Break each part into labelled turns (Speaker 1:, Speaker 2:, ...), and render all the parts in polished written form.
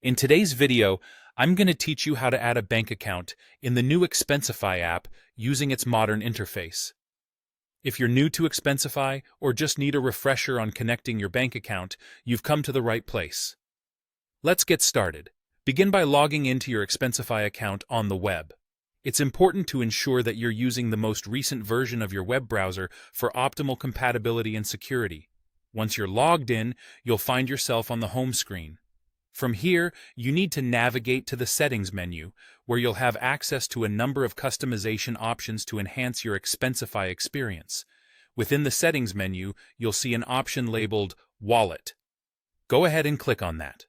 Speaker 1: In today's video, I'm going to teach you how to add a bank account in the new Expensify app using its modern interface. If you're new to Expensify or just need a refresher on connecting your bank account, you've come to the right place. Let's get started. Begin by logging into your Expensify account on the web. It's important to ensure that you're using the most recent version of your web browser for optimal compatibility and security. Once you're logged in, you'll find yourself on the home screen. From here, you need to navigate to the Settings menu, where you'll have access to a number of customization options to enhance your Expensify experience. Within the Settings menu, you'll see an option labeled Wallet. Go ahead and click on that.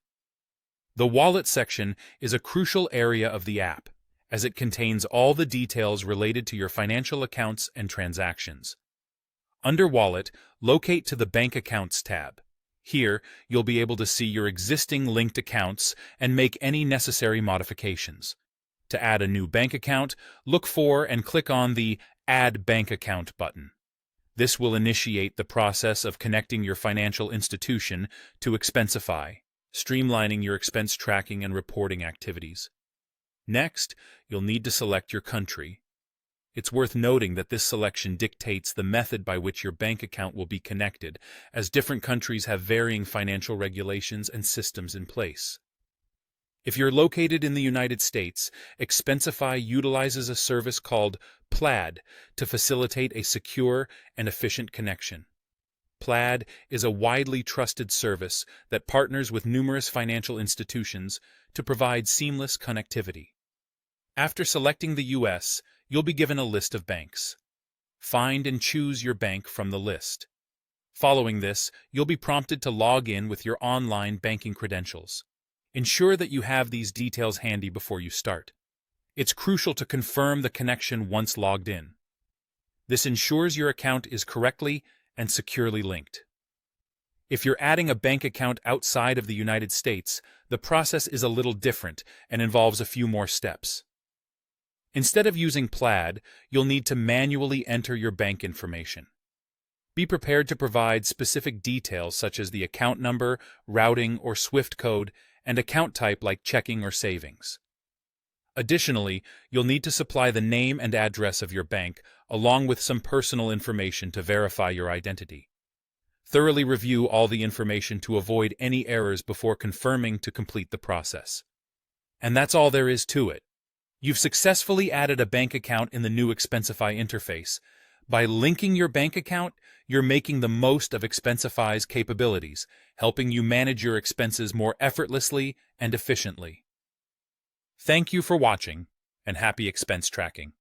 Speaker 1: The Wallet section is a crucial area of the app, as it contains all the details related to your financial accounts and transactions. Under Wallet, locate to the Bank Accounts tab. Here, you'll be able to see your existing linked accounts and make any necessary modifications. To add a new bank account, look for and click on the Add Bank Account button. This will initiate the process of connecting your financial institution to Expensify, streamlining your expense tracking and reporting activities. Next, you'll need to select your country. It's worth noting that this selection dictates the method by which your bank account will be connected, as different countries have varying financial regulations and systems in place. If you're located in the United States, Expensify utilizes a service called Plaid to facilitate a secure and efficient connection. Plaid is a widely trusted service that partners with numerous financial institutions to provide seamless connectivity. After selecting the U.S., you'll be given a list of banks. Find and choose your bank from the list. Following this, you'll be prompted to log in with your online banking credentials. Ensure that you have these details handy before you start. It's crucial to confirm the connection once logged in. This ensures your account is correctly and securely linked. If you're adding a bank account outside of the United States, the process is a little different and involves a few more steps. Instead of using Plaid, you'll need to manually enter your bank information. Be prepared to provide specific details such as the account number, routing or SWIFT code, and account type like checking or savings. Additionally, you'll need to supply the name and address of your bank, along with some personal information to verify your identity. Thoroughly review all the information to avoid any errors before confirming to complete the process. And that's all there is to it. You've successfully added a bank account in the new Expensify interface. By linking your bank account, you're making the most of Expensify's capabilities, helping you manage your expenses more effortlessly and efficiently. Thank you for watching, and happy expense tracking.